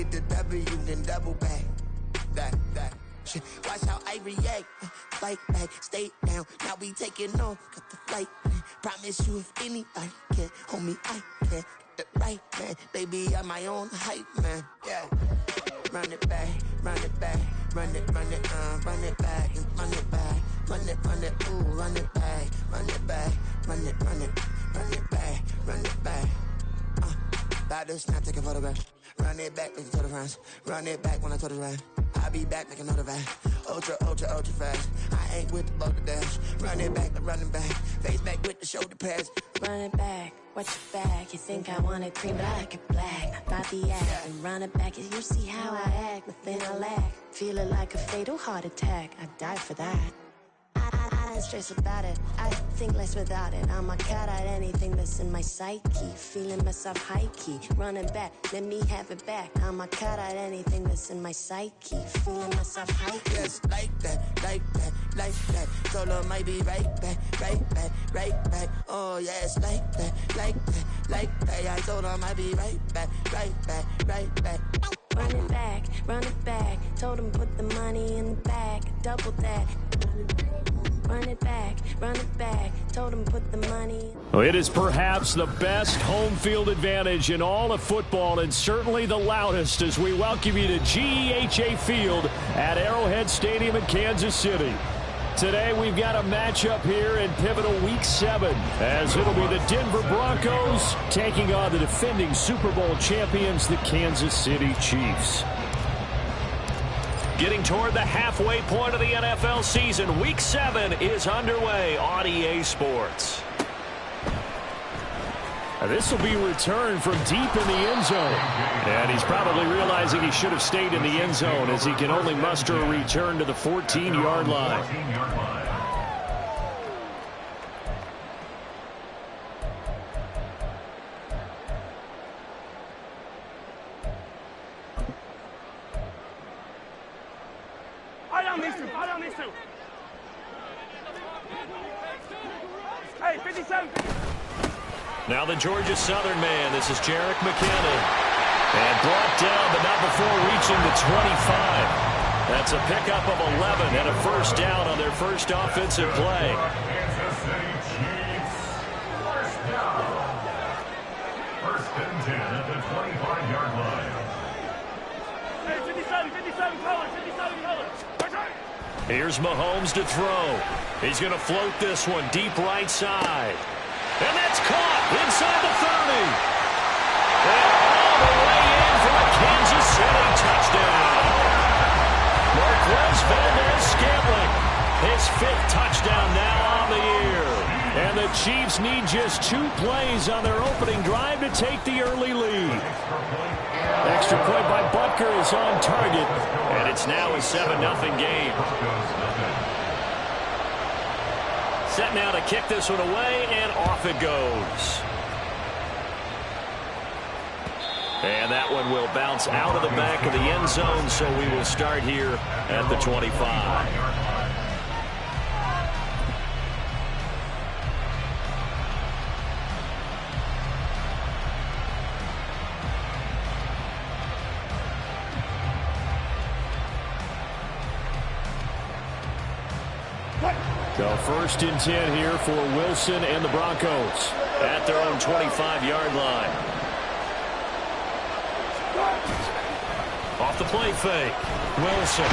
get the W, then double back. That shit. Watch how I react. Fight back, stay down. Now we taking off. Got the flight. Promise you if anybody can, homie, I can. Get the right, man. Baby, I'm my own hype, man. Yeah. Run it back, run it back. Run it back, and run it back. Run it, ooh, run it back. Run it back, run it back, run it back. About to snap, take a photograph. Run it back, make it to the runs. Run it back when I told it right. I'll be back, make another back. Ultra fast. I ain't with the boat to dash. Run it back, I'm running back. Face back with the shoulder pads. Run it back, watch your back. You think I want it cream, but I like it black. About the act and run it back. You see how I act, nothing I lack. Feeling like a fatal heart attack. I'd die for that. I don't stress about it. I think less without it. I'ma cut out anything that's in my psyche. Feeling myself high key. Running back, let me have it back. I'ma cut out anything that's in my psyche. Feeling myself high key. Yes, like that. Solo might be right back. Oh, yes, like that. I told her I might be right back. Run it back. Told him put the money in the bag. Double that. Run it back. Told him put the money. Well, it is perhaps the best home field advantage in all of football, and certainly the loudest, as we welcome you to GEHA Field at Arrowhead Stadium in Kansas City. Today we've got a matchup here in pivotal Week 7, as it'll be the Denver Broncos taking on the defending Super Bowl champions, the Kansas City Chiefs. Getting toward the halfway point of the NFL season, Week 7 is underway on EA Sports. This will be returned from deep in the end zone. And he's probably realizing he should have stayed in the end zone, as he can only muster a return to the 14-yard line. I don't need to. Hey, 57. Now the Georgia Southern man. This is Jerick McKinnon. And brought down, but not before reaching the 25. That's a pickup of 11 and a first down on their first offensive play. Kansas City Chiefs. First down. First and 10 at the 25-yard line. Hey, 57 color. Here's Mahomes to throw. He's going to float this one deep right side. And that's caught inside the 30. And all the way in for a Kansas City touchdown. Marquez Valdez-Scantling, his 5th touchdown now on the year. And the Chiefs need just 2 plays on their opening drive to take the early lead. Extra point by Butker is on target, and it's now a 7-0 game. Set now to kick this one away, and off it goes. And that one will bounce out of the back of the end zone, so we will start here at the 25. So 1st and 10 here for Wilson and the Broncos at their own 25-yard line. Off the play fake. Wilson.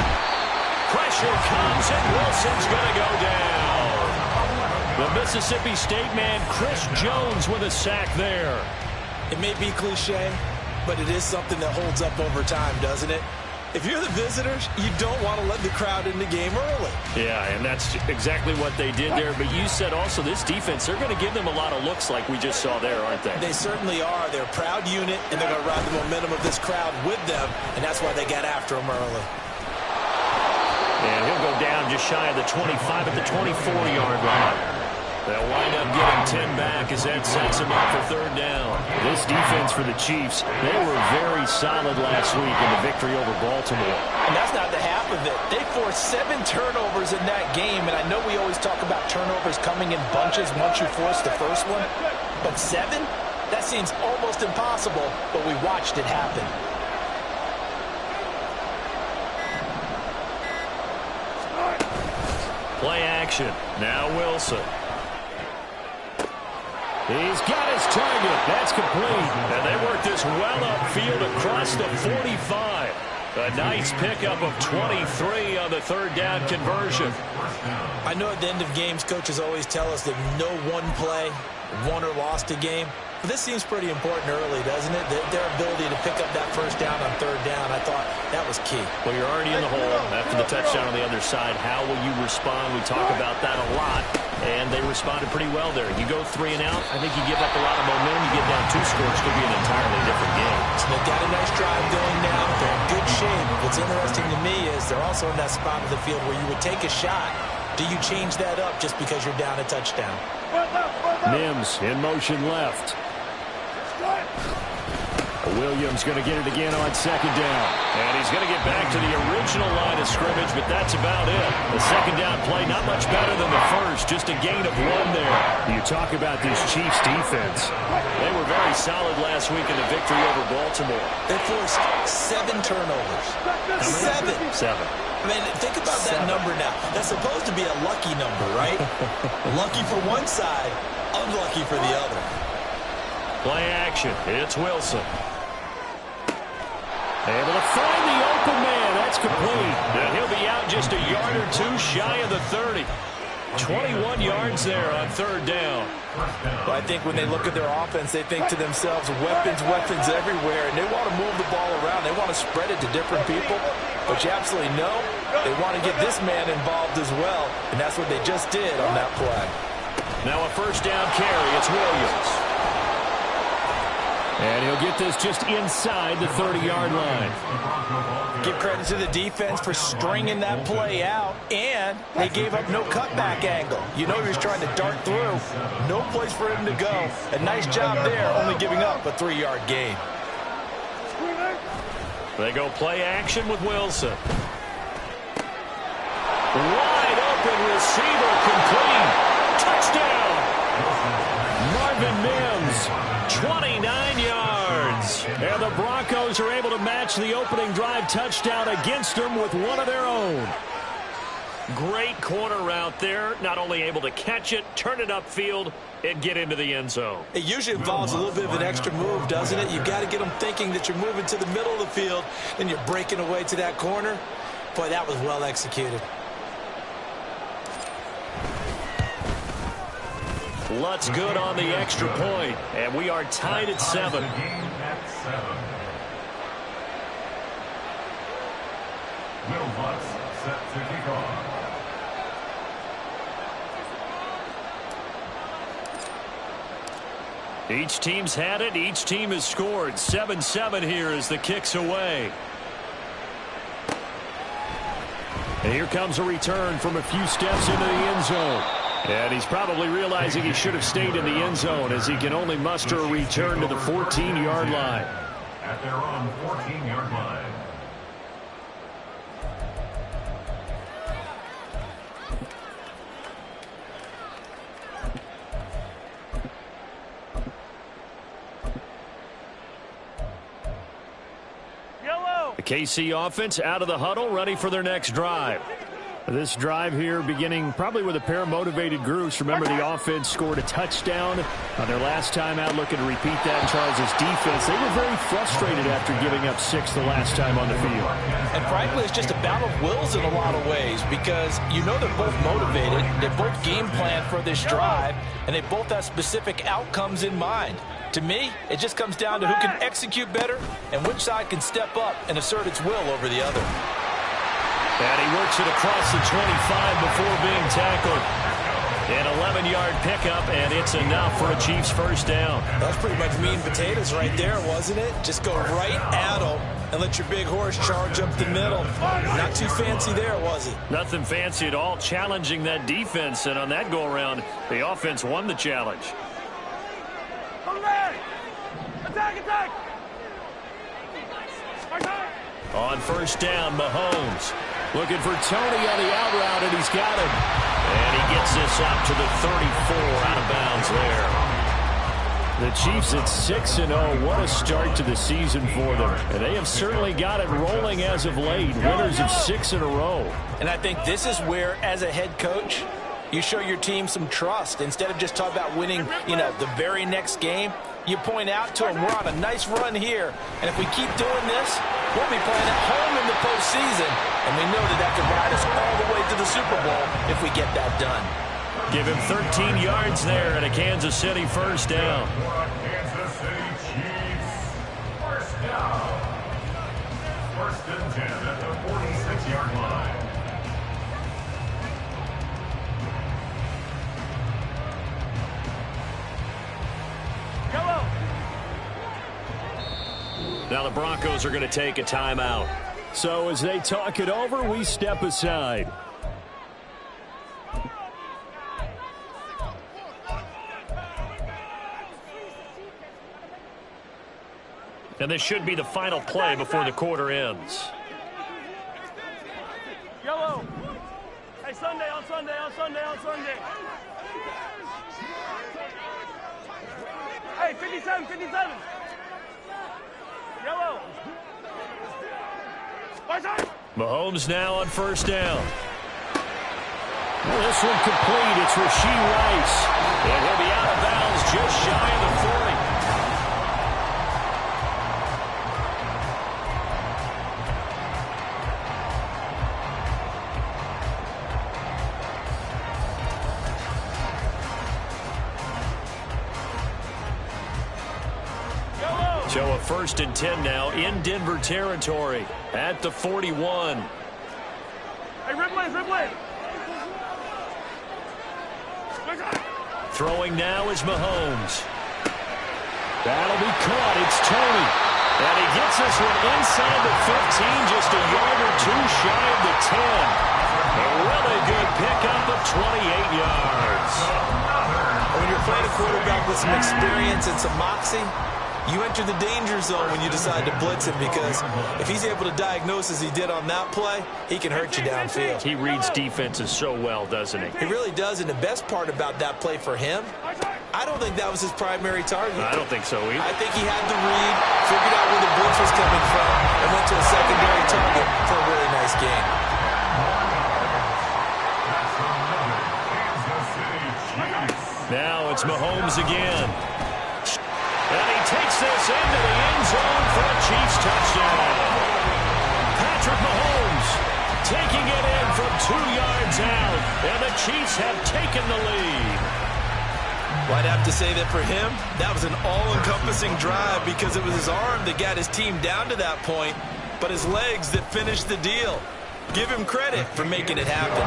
Pressure comes, and Wilson's going to go down. The Mississippi State man, Chris Jones, with a sack there. It may be cliche, but it is something that holds up over time, doesn't it? If you're the visitors, you don't want to let the crowd in the game early. Yeah, and that's exactly what they did there. But you said also this defense, they're going to give them a lot of looks like we just saw there, aren't they? They certainly are. They're a proud unit, and they're going to ride the momentum of this crowd with them, and that's why they got after them early. And he'll go down just shy of the 25 at the 24-yard line. They'll wind up getting 10 back as that sets them up for 3rd down. This defense for the Chiefs, they were very solid last week in the victory over Baltimore. And that's not the half of it. They forced 7 turnovers in that game, and I know we always talk about turnovers coming in bunches once you force the first one. But 7? That seems almost impossible, but we watched it happen. Play action. Now Wilson. He's got his target. That's complete. And they work this well upfield across the 45. A nice pickup of 23 on the third down conversion. I know at the end of games, coaches always tell us that no one play won or lost a game. But this seems pretty important early, doesn't it? Their ability to pick up that first down on third down, I thought that was key. Well, you're already in the hole after the touchdown on the other side. How will you respond? We talk about that a lot, and they responded pretty well there. You go 3 and out, I think you give up a lot of momentum. You get down 2 scores, could be an entirely different game. So they've got a nice drive going now. They're in good shape. What's interesting to me is they're also in that spot of the field where you would take a shot. Do you change that up just because you're down a touchdown? Mims in motion left. Williams going to get it again on second down. And he's going to get back to the original line of scrimmage, but that's about it. The second down play, not much better than the first, just a gain of 1 there. You talk about this Chiefs defense. They were very solid last week in the victory over Baltimore. They forced 7 turnovers. 7. I mean, think about that number now. That's supposed to be a lucky number, right? Lucky for one side, unlucky for the other. Play action. It's Wilson. Able to find the open man. That's complete. And he'll be out just a yard or 2 shy of the 30. 21 yards there on third down. Well, I think when they look at their offense, they think to themselves, weapons everywhere, and they want to move the ball around. They want to spread it to different people. But you absolutely know they want to get this man involved as well, and that's what they just did on that play. Now a first down carry. It's Williams. And he'll get this just inside the 30-yard line. Give credit to the defense for stringing that play out, and they gave up no cutback angle. You know he was trying to dart through. No place for him to go. A nice job there, only giving up a 3-yard gain. They go play action with Wilson. Wide open receiver complete. Touchdown. Marvin Mims. 29 yards. And the Broncos are able to match the opening drive touchdown against them with one of their own. Great corner route there. Not only able to catch it, turn it upfield, and get into the end zone. It usually involves a little bit of an extra move, doesn't it? You've got to get them thinking that you're moving to the middle of the field, and you're breaking away to that corner. Boy, that was well executed. Lutz good on the extra point, and we are tied at 7. Will Lutz set to kick off. Each team's had it. Each team has scored. 7-7 here as the kick's away. And here comes a return from a few steps into the end zone. And he's probably realizing he should have stayed in the end zone as he can only muster a return to the 14-yard line. At their own 14-yard line. The KC offense out of the huddle, ready for their next drive. This drive here beginning probably with a pair of motivated groups. Remember, the offense scored a touchdown on their last time out, looking to repeat that in Charles' defense. They were very frustrated after giving up 6 the last time on the field. And frankly, it's just a battle of wills in a lot of ways because you know they're both motivated, they both game plan for this drive, and they both have specific outcomes in mind. To me, it just comes down to who can execute better and which side can step up and assert its will over the other. And he works it across the 25 before being tackled. An 11-yard pickup, and it's enough for a Chiefs first down. That's pretty much meat and potatoes right there, wasn't it? Just go right at him and let your big horse charge up the middle. Not too fancy there, was it? Nothing fancy at all, challenging that defense. And on that go-around, the offense won the challenge. Attack! On first down, Mahomes looking for Tony on the out route, and he's got him. And he gets this out to the 34, out of bounds there. The Chiefs at 6-0. What a start to the season for them. And they have certainly got it rolling as of late. Winners of 6 in a row. And I think this is where, as a head coach, you show your team some trust. Instead of just talking about winning, the very next game, you point out to them, we're on a nice run here. And if we keep doing this, we'll be playing at home in the postseason. And we know that could ride us all the way to the Super Bowl if we get that done. Give him 13 yards there and a Kansas City first down. Kansas City Chiefs. First down. First and 10 at the 46-yard line. Now the Broncos are going to take a timeout. So as they talk it over, we step aside. And this should be the final play before the quarter ends. Yellow. Hey, Sunday, on Sunday. Hey, 57. Yellow. Mahomes now on first down. Well, this one complete. It's Rashee Rice. And he'll be out of bounds just shy of the 40. So a first and 10 now in Denver territory at the 41. Hey, Ripley. Throwing now is Mahomes. That'll be caught. It's Tony. And he gets this one inside the 15, just a yard or two shy of the 10. A really good pickup of 28 yards. When you're playing a quarterback with some experience and some moxie, you enter the danger zone when you decide to blitz him, because if he's able to diagnose as he did on that play, he can hurt you downfield. He reads defenses so well, doesn't he? He really does, and the best part about that play for him, I don't think that was his primary target. I don't think so either. I think he had the read, figured out where the blitz was coming from, and went to a secondary target for a really nice gain. Now it's Mahomes again. And he takes this into the end zone for a Chiefs touchdown. Patrick Mahomes taking it in from 2 yards out. And the Chiefs have taken the lead. Well, I'd have to say that for him, that was an all-encompassing drive, because it was his arm that got his team down to that point, but his legs that finished the deal. Give him credit for making it happen.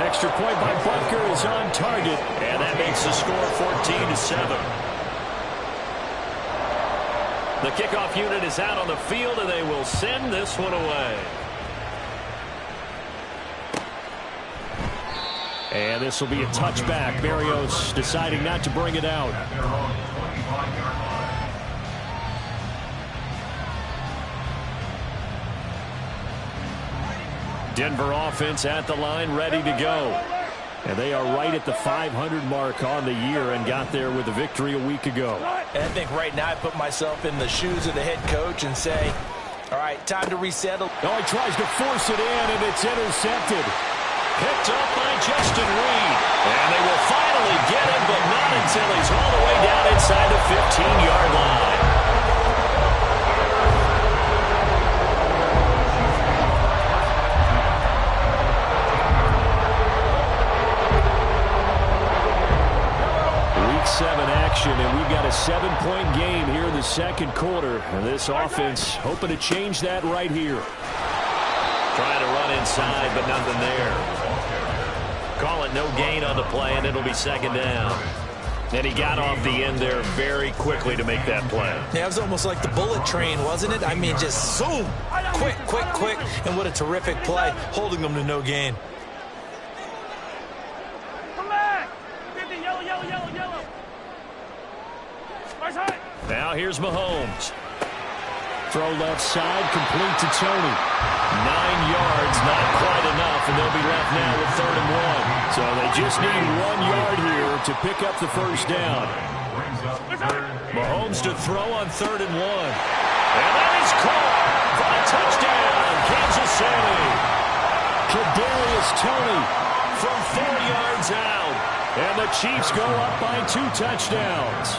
Extra point by Butker is on target, and that makes the score 14-7. The kickoff unit is out on the field, and they will send this one away. And this will be a touchback. Berrios deciding not to bring it out. Denver offense at the line, ready to go. And they are right at the 500 mark on the year and got there with a victory a week ago. And I think right now I put myself in the shoes of the head coach and say, all right, time to resettle. Oh, he tries to force it in, and it's intercepted. Picked up by Justin Reed. And they will finally get him, but not until he's all the way down inside the 15-yard line. Week 7 action, and we've got a 7-point game here in the second quarter. And this offense hoping to change that right here. Trying to run inside, but nothing there. Call it no gain on the play, and it'll be second down. And he got off the end there very quickly to make that play. Yeah, it was almost like the bullet train, wasn't it? I mean, just zoom. Quick. And what a terrific play, holding them to no gain. Come back! 50, yellow. Now here's Mahomes. Throw left side, complete to Tony. 9 yards, not quite enough, and they'll be left now with 3rd and 1. So they just need 1 yard here to pick up the first down. brings up third. Mahomes to throw on 3rd and 1. And that is caught for a touchdown, Kansas City. Kadarius Toney from 4 yards out. And the Chiefs go up by 2 touchdowns.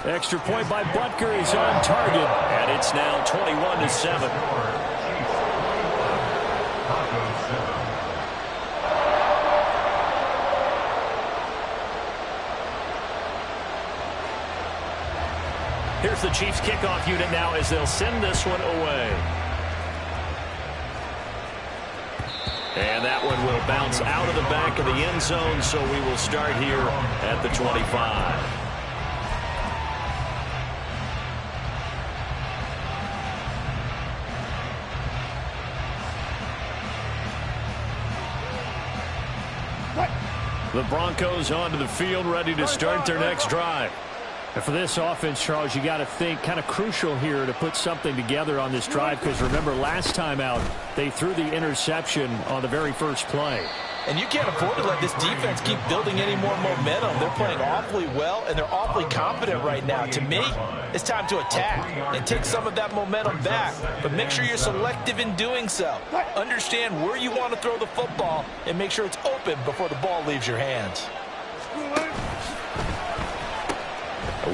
Extra point by Butker is on target. And it's now 21-7. Here's the Chiefs kickoff unit now as they'll send this one away. And that one will bounce out of the back of the end zone, so we will start here at the 25. The Broncos onto the field, ready to start their next drive. And for this offense, Charles, you got to think kind of crucial here to put something together on this drive, because remember last time out they threw the interception on the very first play. And you can't afford to let this defense keep building any more momentum. They're playing awfully well, and they're awfully confident right now. To me, it's time to attack and take some of that momentum back. But make sure you're selective in doing so. Understand where you want to throw the football and make sure it's open before the ball leaves your hands.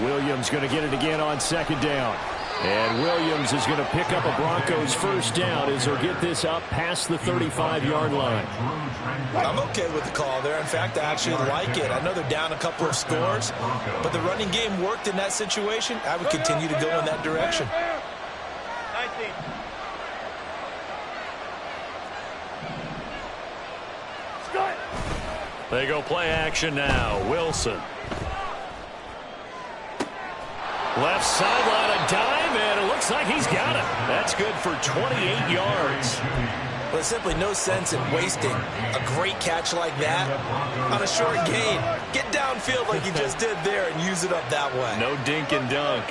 Williams going to get it again on 2nd down. And Williams is going to pick up a Broncos first down as he'll get this up past the 35-yard line. I'm okay with the call there. In fact, I actually like it. I know they're down a couple of scores, but the running game worked in that situation. I would continue to go in that direction. 19. They go play action now. Wilson. Left sideline, a dive, and it looks like he's got it. That's good for 28 yards. Well, there's simply no sense in wasting a great catch like that on a short gain. Get downfield like you just did there and use it up that way. No dink and dunk.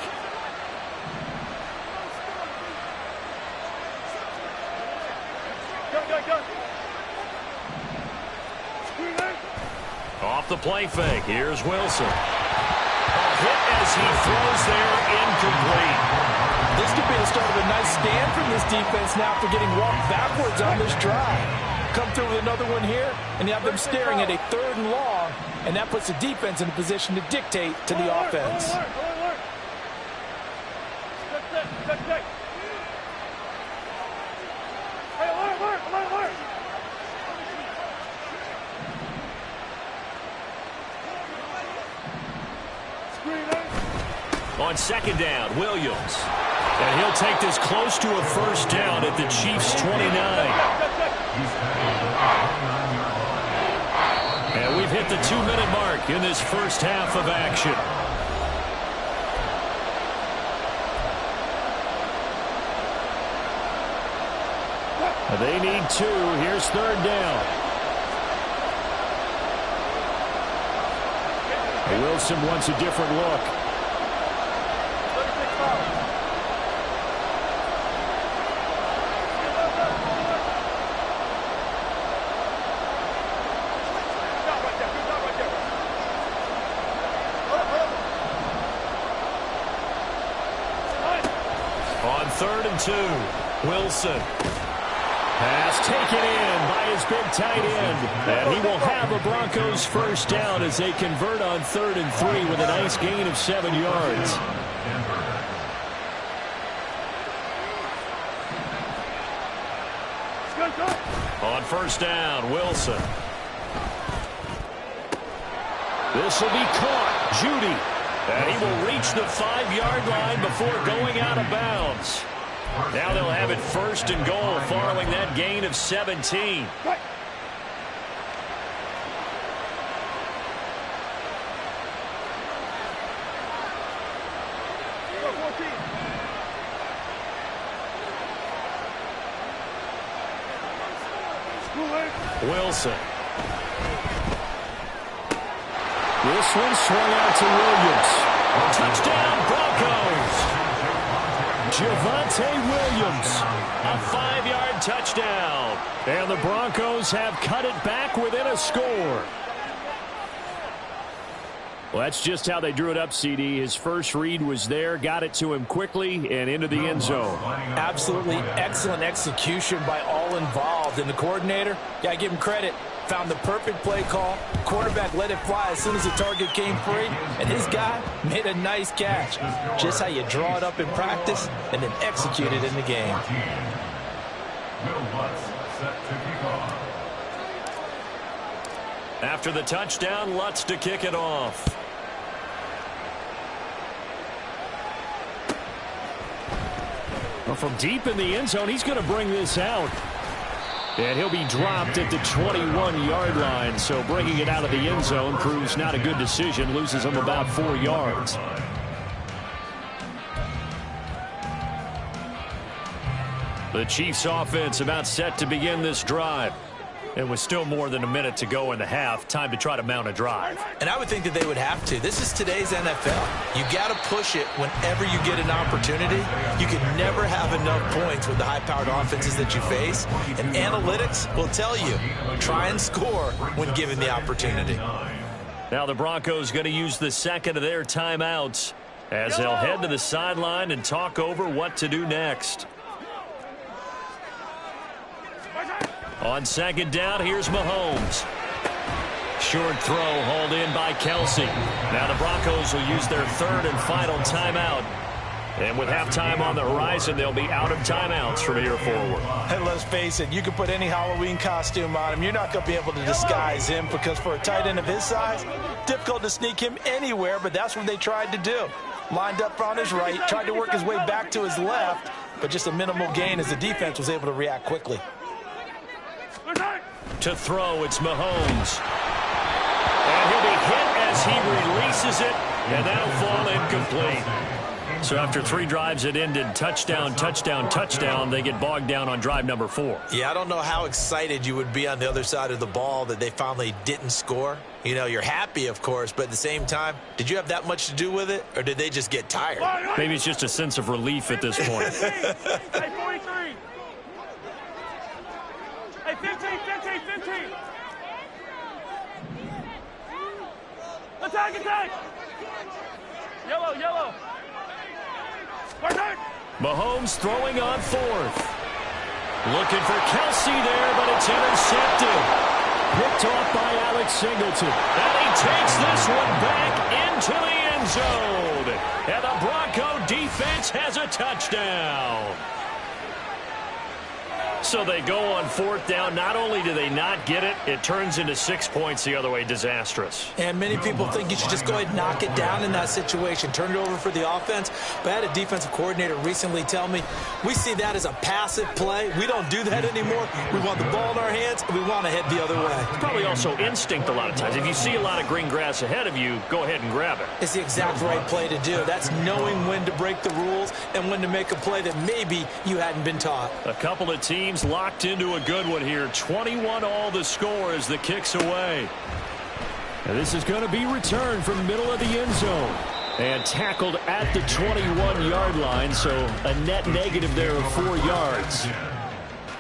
Off the play fake, here's Wilson. Hit as he throws there, incomplete. This could be the start of a nice stand from this defense now after getting walked backwards on this drive. Come through with another one here, and you have them staring at a 3rd and long, and that puts the defense in a position to dictate to the offense. On 2nd down, Williams. And he'll take this close to a first down at the Chiefs' 29. And we've hit the 2-minute mark in this first half of action. They need 2. Here's 3rd down. Wilson wants a different look. On 3rd and 2, Wilson. Pass taken in by his big tight end. And he will have a Broncos first down as they convert on 3rd and 3 with a nice gain of 7 yards. On 1st down, Wilson. This will be caught. Judy. And he will reach the 5-yard line before going out of bounds. Now they'll have it 1st and goal following that gain of 17. Wilson. This one swung out to Williams. Touchdown, Broncos. Javonte Williams, a 5-yard touchdown. And the Broncos have cut it back within a score. Well, that's just how they drew it up, CD. His first read was there, got it to him quickly, and into the end zone. Absolutely excellent execution by all involved. And the coordinator, got to give him credit, found the perfect play call. Quarterback let it fly as soon as the target came free, and his guy made a nice catch. Just how you draw it up in practice and then execute it in the game. After the touchdown, Lutz to kick it off. Well, from deep in the end zone, he's going to bring this out. And he'll be dropped at the 21-yard line. So bringing it out of the end zone proves not a good decision. Loses him about 4 yards. The Chiefs offense about set to begin this drive. It was still more than a minute to go in the half. Time to try to mount a drive. And I would think that they would have to. This is today's NFL. You got to push it whenever you get an opportunity. You can never have enough points with the high-powered offenses that you face. And analytics will tell you, try and score when given the opportunity. Now the Broncos going to use the second of their timeouts as they'll head to the sideline and talk over what to do next. On second down, here's Mahomes. Short throw hauled in by Kelsey. Now the Broncos will use their third and final timeout. And with halftime on the horizon, they'll be out of timeouts from here forward. And let's face it, you can put any Halloween costume on him. You're not going to be able to disguise him because for a tight end of his size, difficult to sneak him anywhere, but that's what they tried to do. Lined up on his right, tried to work his way back to his left, but just a minimal gain as the defense was able to react quickly. To throw, it's Mahomes. And he'll be hit as he releases it, and that'll fall incomplete. So after 3 drives that ended touchdown, touchdown, touchdown, they get bogged down on drive number 4. Yeah, I don't know how excited you would be on the other side of the ball that they finally didn't score. You know, you're happy, of course, but at the same time, did you have that much to do with it, or did they just get tired? Maybe it's just a sense of relief at this point. Hey, 43. Hey, 15. Attack. Yellow. Mahomes throwing on 4th. Looking for Kelsey there, but it's intercepted. Picked off by Alex Singleton. And he takes this one back into the end zone. And the Bronco defense has a touchdown. So they go on 4th down. Not only do they not get it, it turns into 6 points the other way. Disastrous. And many people think you should just go ahead and knock it down in that situation. Turn it over for the offense. But I had a defensive coordinator recently tell me, we see that as a passive play. We don't do that anymore. We want the ball in our hands, and we want to head the other way. It's probably also instinct a lot of times. If you see a lot of green grass ahead of you, go ahead and grab it. It's the exact right play to do. That's knowing when to break the rules and when to make a play that maybe you hadn't been taught. A couple of teams locked into a good one here. 21 all the score as the kick's away. And this is going to be returned from the middle of the end zone. And tackled at the 21-yard line, so a net negative there of 4 yards.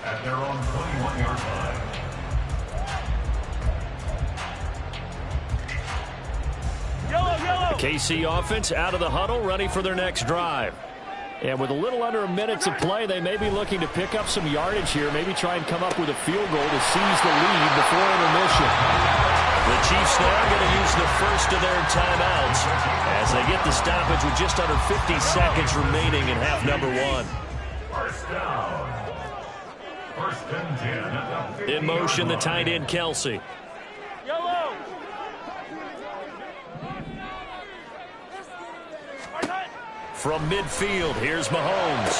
At their own 21-yard line. The KC offense out of the huddle, ready for their next drive. And with a little under a minute to play, they may be looking to pick up some yardage here, maybe try and come up with a field goal to seize the lead before intermission. The Chiefs now going to use the first of their timeouts as they get the stoppage with just under 50 seconds remaining in half number 1. First down. First and 10 at the 50. In motion, the tight end, Kelsey. Yellow. From midfield, here's Mahomes.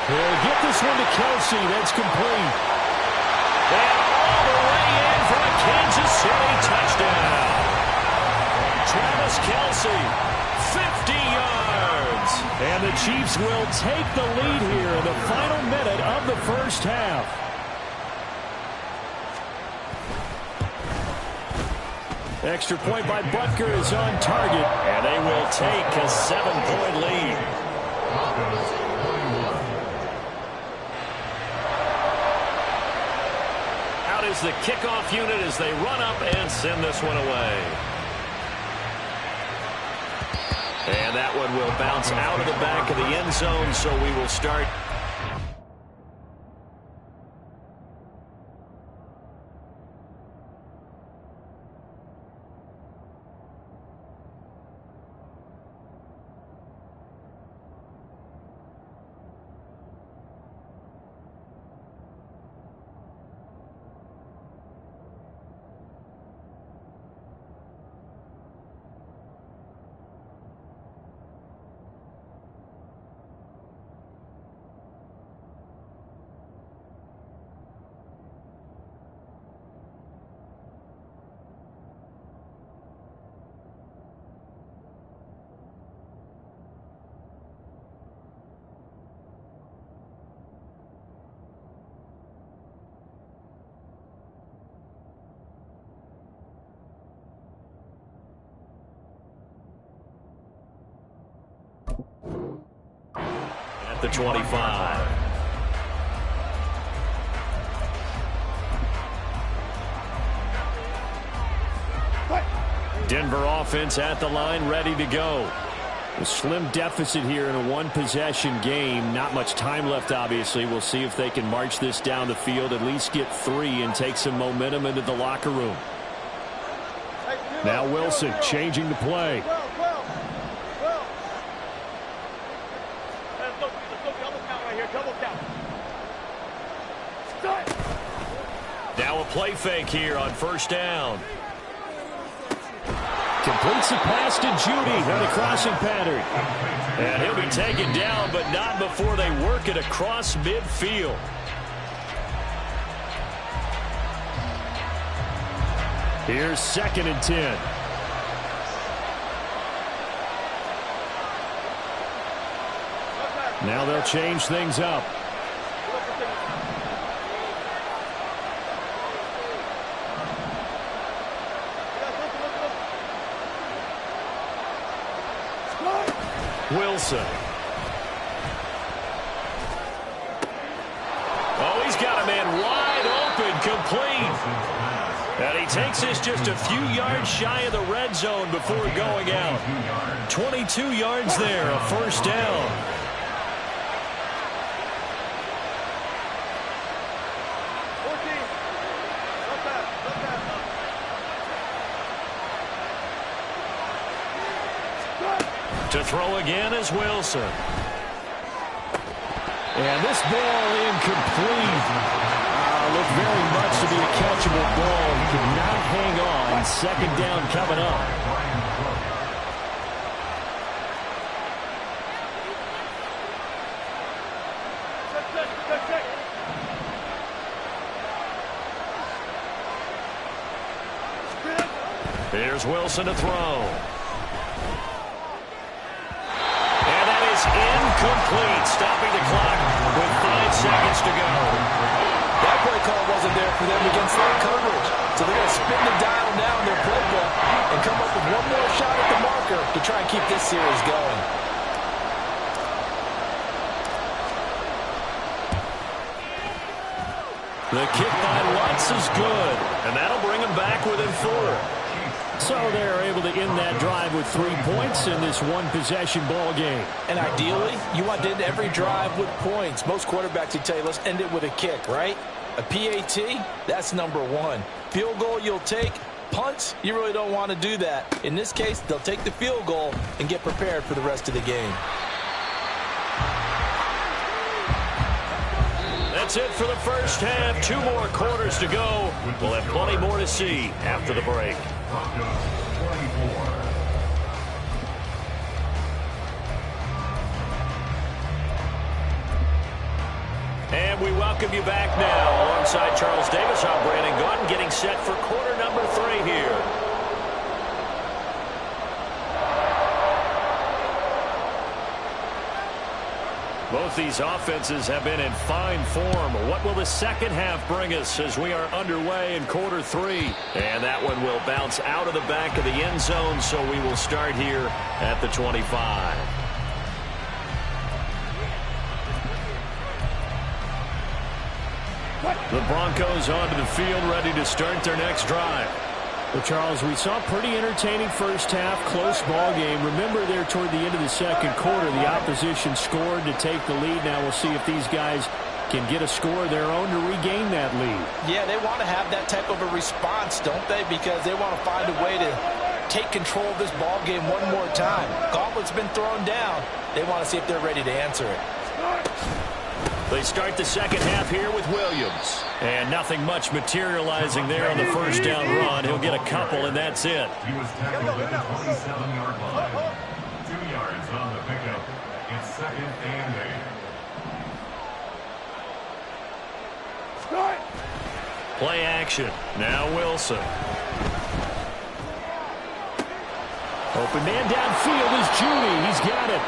He'll get this one to Kelsey. That's complete. And all the way in for a Kansas City touchdown. Travis Kelsey, 50 yards. And the Chiefs will take the lead here in the final minute of the first half. Extra point by Butker is on target, and they will take a 7-point lead. Out is the kickoff unit as they run up and send this one away. And that one will bounce out of the back of the end zone, so we will start. At the 25. Denver offense at the line, ready to go. A slim deficit here in a one-possession game. Not much time left, obviously. We'll see if they can march this down the field, at least get 3, and take some momentum into the locker room. Now Wilson changing the play. Now a play fake here on first down. Completes the pass to Judy on the crossing pattern. And he'll be taken down, but not before they work it across midfield. Here's 2nd and 10. Now they'll change things up. Wilson. Oh, he's got a man wide open, complete. And he takes this just a few yards shy of the red zone before going out. 22 yards there, a first down. To throw again is Wilson. And this ball incomplete. Looked very much to be a catchable ball. He could not hang on. 2nd down coming up. Here's Wilson to throw. Incomplete, stopping the clock with 5 seconds to go. That play call wasn't there for them against that coverage. So they're going to spin the dial now in their playbook and come up with one more shot at the marker to try and keep this series going. The kick by Lutz is good, and that'll bring them back within 4. So they're able to end that drive with 3 points in this one-possession ball game. And ideally, you want to end every drive with points. Most quarterbacks would tell you, let's end it with a kick, right? A PAT, that's number 1. Field goal you'll take. Punts, you really don't want to do that. In this case, they'll take the field goal and get prepared for the rest of the game. That's it for the first half. 2 more quarters to go. We'll have plenty more to see after the break. And we welcome you back now. Alongside Charles Davis, I'm Brandon Gordon, getting set for quarter number 3 here. Both these offenses have been in fine form. What will the second half bring us as we are underway in quarter 3? And that one will bounce out of the back of the end zone, so we will start here at the 25. The Broncos onto the field, ready to start their next drive. Well, Charles, we saw a pretty entertaining first half, close ball game. Remember there toward the end of the second quarter, the opposition scored to take the lead. Now we'll see if these guys can get a score of their own to regain that lead. Yeah, they want to have that type of a response, don't they? Because they want to find a way to take control of this ball game one more time. Gauntlet's been thrown down. They want to see if they're ready to answer it. They start the second half here with Williams. And nothing much materializing there on the first down run. He'll get a couple, and that's it. He was tackled at the 27-yard line. 2 yards on the pickup. It's 2nd and 8. Play action. Now Wilson. Open man downfield is Judy. He's got it.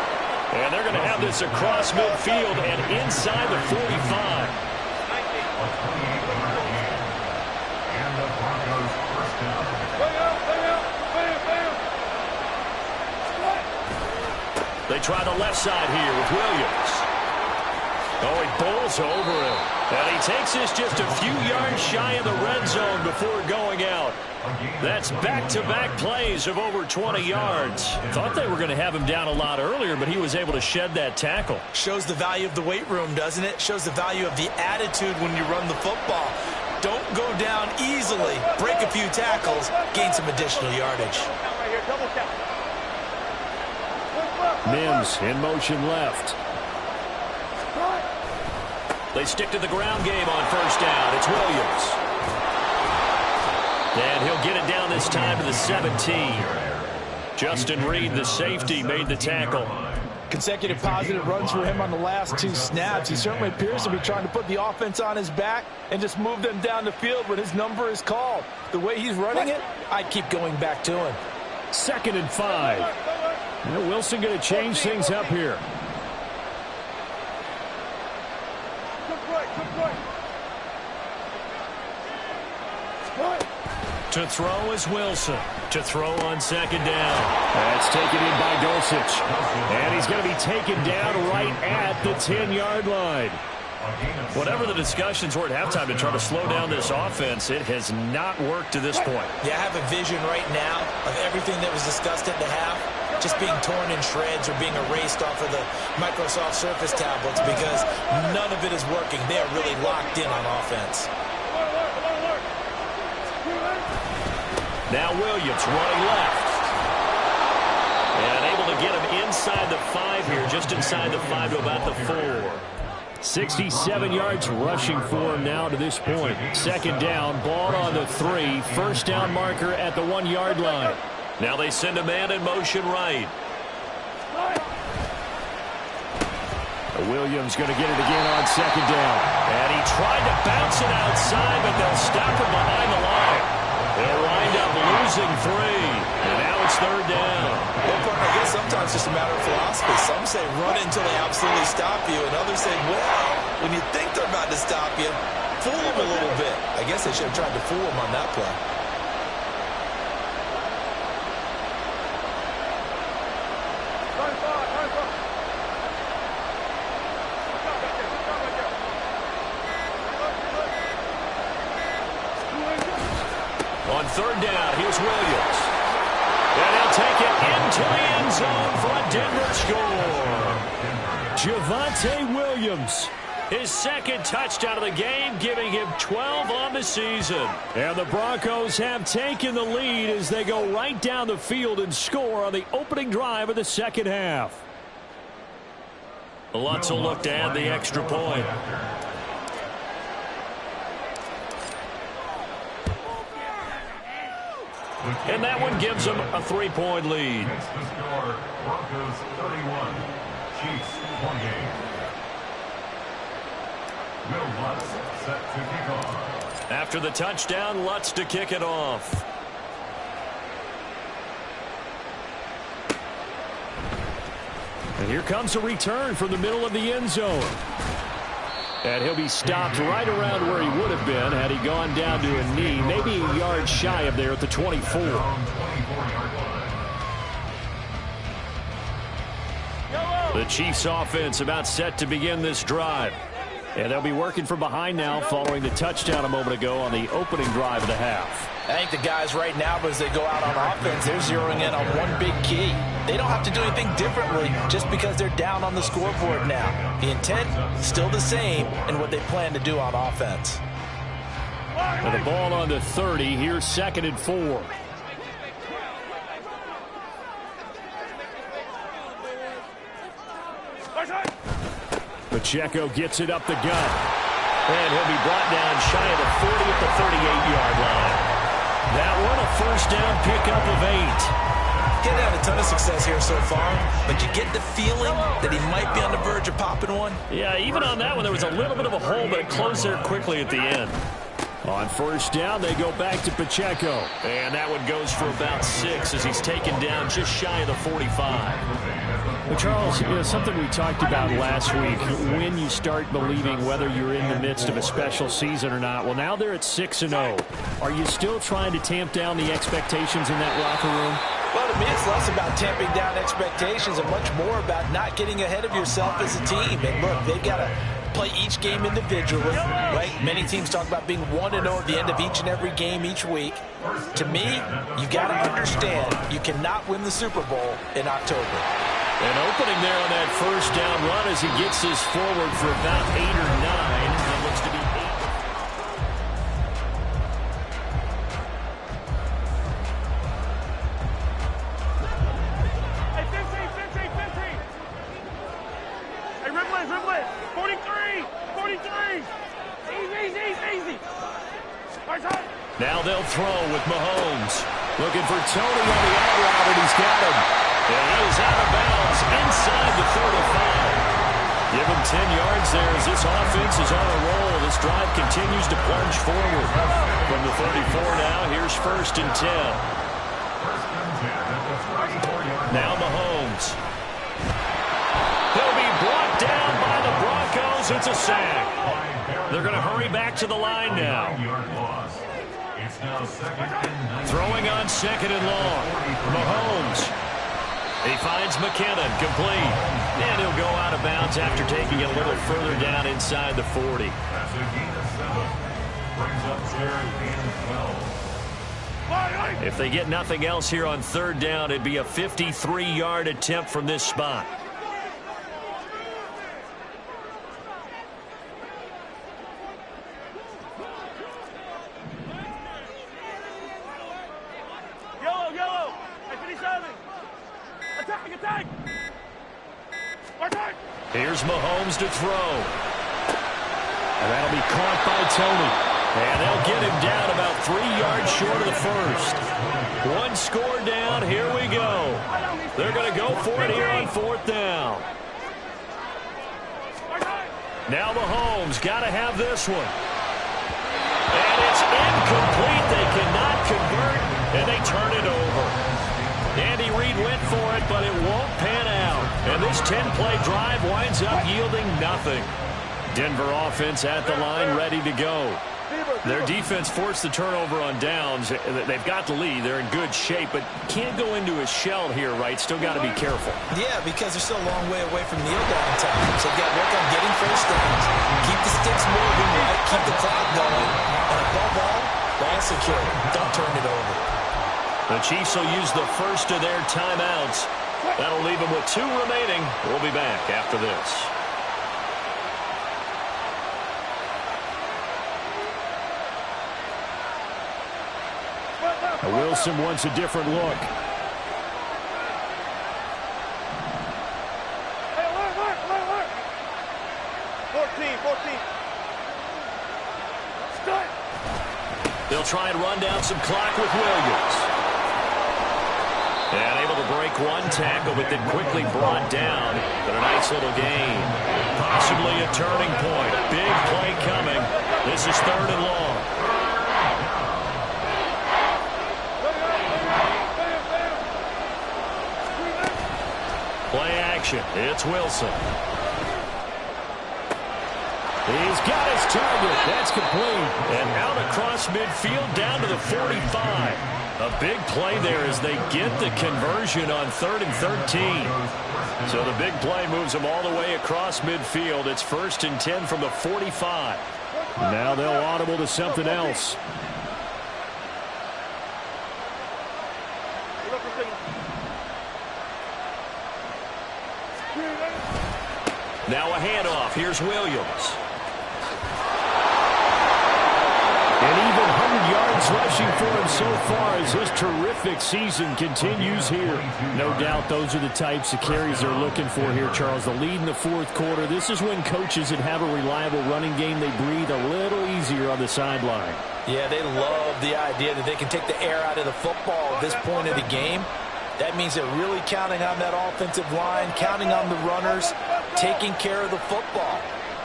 And they're going to have this across midfield and inside the 45. A 28-yard gain. And the Broncos first down. They try the left side here with Williams. Oh, he bowls over him. And he takes this just a few yards shy of the red zone before going out. That's back-to-back plays of over 20 yards. Thought they were going to have him down a lot earlier, but he was able to shed that tackle. Shows the value of the weight room, doesn't it? Shows the value of the attitude when you run the football. Don't go down easily. Break a few tackles. Gain some additional yardage. Mims in motion left. They stick to the ground game on first down. It's Williams. And he'll get it down this time to the 17. Justin Reed, the safety, made the tackle. Consecutive positive runs for him on the last 2 snaps. He certainly appears to be trying to put the offense on his back and just move them down the field when his number is called. The way he's running it, I keep going back to him. 2nd and 5. Wilson going to change things up here. To throw is Wilson. To throw on second down. That's taken in by Dulcich. And he's going to be taken down right at the 10-yard line. Whatever the discussions were at halftime to try to slow down this offense, it has not worked to this point. Yeah, I have a vision right now of everything that was discussed at the half just being torn in shreds or being erased off of the Microsoft Surface tablets because none of it is working. They are really locked in on offense. Now Williams running left. And able to get him inside the 5 here, just inside the 5 to about the 4. 67 yards rushing for him now to this point. Second down, ball on the 3. First down marker at the 1-yard line. Now they send a man in motion right. Williams going to get it again on second down. And he tried to bounce it outside, but they'll stop him behind the line. They'll wind up losing 3. And now it's third down. Well, partner, I guess sometimes it's just a matter of philosophy. Some say run until they absolutely stop you, and others say, well, when you think they're about to stop you, fool them a little bit. I guess they should have tried to fool them on that play. On third down, here's Williams. And he'll take it into the end zone for a Denver score. Javonte Williams, his 2nd touchdown of the game, giving him 12 on the season. And the Broncos have taken the lead as they go right down the field and score on the opening drive of the second half. Lutz will look to add the extra point. And that one gives them a 3-point lead. It's the score, Broncos 31, Chiefs 28. Will Lutz set to kick off. After the touchdown, Lutz to kick it off. And here comes a return from the middle of the end zone. And he'll be stopped right around where he would have been had he gone down to a knee, maybe a yard shy of there at the 24. The Chiefs offense about set to begin this drive. And they'll be working from behind now following the touchdown a moment ago on the opening drive of the half. I think the guys right now, as they go out on offense, they're zeroing in on one big key. They don't have to do anything differently just because they're down on the scoreboard now. The intent still the same in what they plan to do on offense. With the ball on the 30, here's 2nd and 4. Pacheco gets it up the gut. And he'll be brought down shy of the 40 at the 38-yard line. That one a first down pickup of 8. He's had a ton of success here so far, but you get the feeling that he might be on the verge of popping one. Yeah, even on that one, there was a little bit of a hole, but it closed there quickly at the end. On first down, they go back to Pacheco. And that one goes for about 6 as he's taken down just shy of the 45. Well, Charles, something we talked about last week, when you start believing whether you're in the midst of a special season or not. Well, now they're at 6-0. Are you still trying to tamp down the expectations in that locker room? Well, to me, it's less about tamping down expectations and much more about not getting ahead of yourself as a team. And look, they've got to play each game individually, right? Many teams talk about being 1-0 at the end of each and every game each week. To me, you've got to understand you cannot win the Super Bowl in October. An opening there on that first down run as he gets this forward for about 8 or 9. It looks to be 8. Hey, 15. Hey, Riblet. 43. Easy. Now they'll throw with Mahomes. Looking for Tony on the out route, and he's got him. And he is out of bounds inside the 35. Give him 10 yards there as this offense is on a roll. This drive continues to plunge forward. From the 34 now, here's 1st and 10. Now Mahomes. He'll be brought down by the Broncos. It's a sack. They're going to hurry back to the line now. Throwing on 2nd and long. Mahomes. He finds McKinnon, complete. And he'll go out of bounds after taking it a little further down inside the 40. If they get nothing else here on 3rd down, it'd be a 53-yard attempt from this spot. Yellow. Hey, 57. Attack. Here's Mahomes to throw. And that'll be caught by Tony. And they'll get him down about 3 yards short of the first. One score down. Here we go. They're going to go for it here on 4th down. Now Mahomes got to have this one. And it's incomplete. They cannot convert, and they turn it over. Andy Reid went for it, but it won't pan out. And this 10-play drive winds up yielding nothing. Denver offense at the line, ready to go. Their defense forced the turnover on downs. They've got the lead. They're in good shape, but can't go into a shell here, right? Still got to be careful. Yeah, because they're still a long way away from kneel down time. So they've got to work on getting first downs. Keep the sticks moving, right? Keep the clock going. And above all, ball secure. Don't turn it over. The Chiefs will use the first of their timeouts. That'll leave them with 2 remaining. We'll be back after this. Wilson wants a different look. Hey, alert. 14. Start. They'll try and run down some clock with Williams. And able to break one tackle, but then quickly brought down. But a nice little gain. Possibly a turning point. Big play coming. This is 3rd and long. Play action. It's Wilson. He's got his target. That's complete. And out across midfield down to the 45. A big play there as they get the conversion on 3rd and 13. So the big play moves them all the way across midfield. It's 1st and 10 from the 45. Now they'll audible to something else. Now a handoff. Here's Williams. And even 100 yards rushing for him so far as his terrific season continues here. No doubt those are the types of carries they're looking for here, Charles. The lead in the 4th quarter. This is when coaches that have a reliable running game, they breathe a little easier on the sideline. Yeah, they love the idea that they can take the air out of the football at this point of the game. That means they're really counting on that offensive line, counting on the runners, taking care of the football.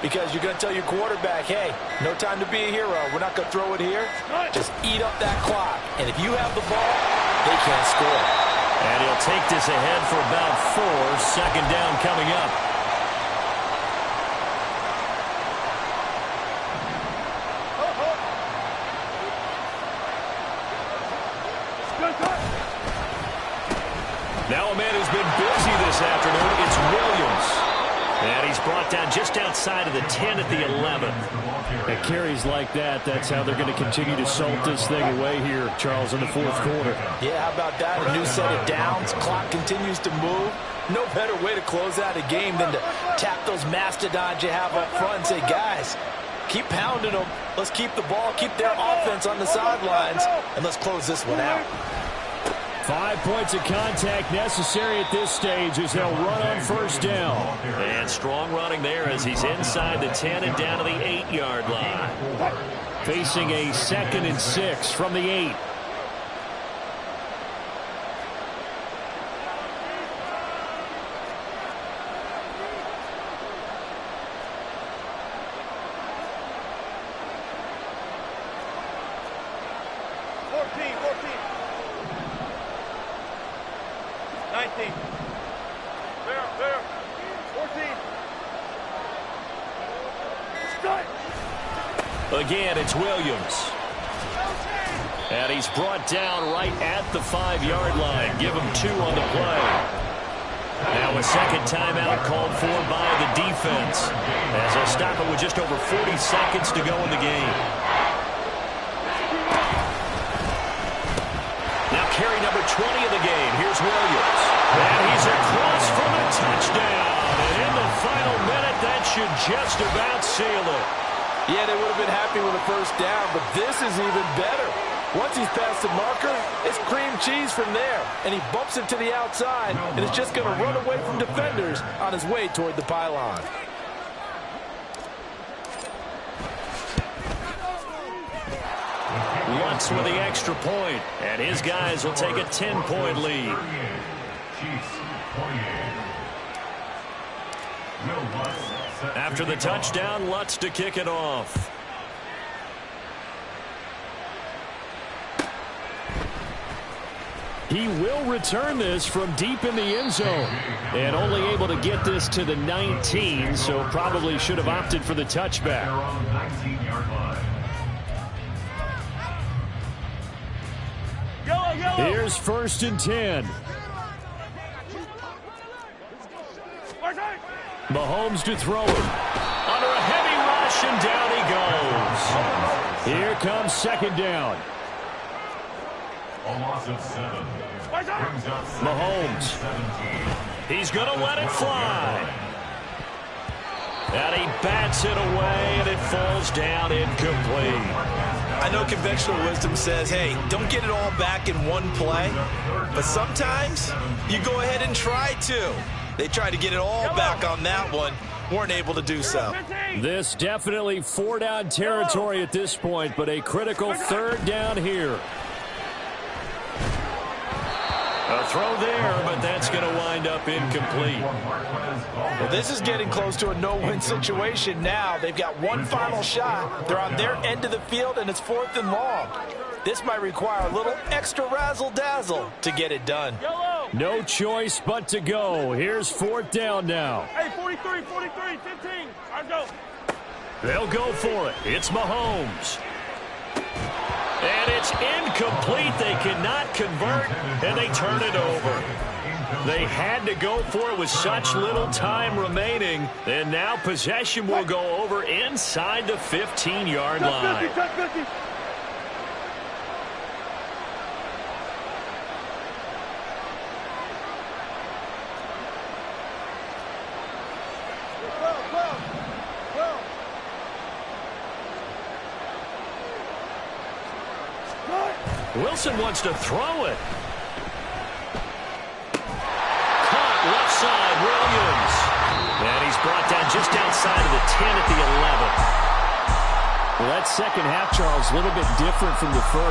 Because you're going to tell your quarterback, hey, no time to be a hero. We're not going to throw it here. Just eat up that clock. And if you have the ball, they can't score. And he'll take this ahead for about 4. 2nd down coming up. Now a man who's been busy this afternoon, it's Williams. And he's brought down just outside of the 10 at the 11. At carries like that, that's how they're going to continue to salt this thing away here, Charles, in the 4th quarter. Yeah, how about that? A new set of downs. Clock continues to move. No better way to close out a game than to tap those mastodons you have up front and say, guys, keep pounding them. Let's keep the ball, keep their offense on the sidelines, and let's close this one out. 5 points of contact necessary at this stage as they'll run on 1st down. And strong running there as he's inside the 10 and down to the 8-yard line. Facing a 2nd and 6 from the 8. Again, it's Williams. And he's brought down right at the 5-yard line. Give him 2 on the play. Now a 2nd timeout called for by the defense, as they'll stop it with just over 40 seconds to go in the game. Now carry number 20 of the game. Here's Williams. And he's across for the touchdown. And in the final minute, that should just about seal it. Yeah, they would have been happy with a 1st down, but this is even better. Once he's past the marker, it's cream cheese from there. And he bumps it to the outside, and it's just going to run away from defenders on his way toward the pylon. Lutz with the extra point, and his guys will take a 10-point lead. After the touchdown, Lutz to kick it off. He will return this from deep in the end zone. And only able to get this to the 19, so probably should have opted for the touchback. Here's 1st and 10. Mahomes to throw it. Under a heavy rush, and down he goes. Here comes 2nd down. A loss of 7. Mahomes. He's going to let it fly. And he bats it away, and it falls down incomplete. I know conventional wisdom says, hey, don't get it all back in one play. But sometimes you go ahead and try to. They tried to get it all back on that one. Weren't able to do so. This definitely 4-down territory at this point, but a critical 3rd down here. A throw there, but that's going to wind up incomplete. Well, this is getting close to a no-win situation now. They've got one final shot. They're on their end of the field, and it's 4th and long. This might require a little extra razzle-dazzle to get it done. No choice but to go. Here's 4th down now. Hey, 43, 15. All right, go. They'll go for it. It's Mahomes. And it's incomplete. They cannot convert, and they turn it over. They had to go for it with such little time remaining, and now possession will go over inside the 15-yard line. Wilson wants to throw it. Caught left side, Williams. And he's brought down just outside of the 10 at the 11. Well, that second half, Charles, a little bit different from the first.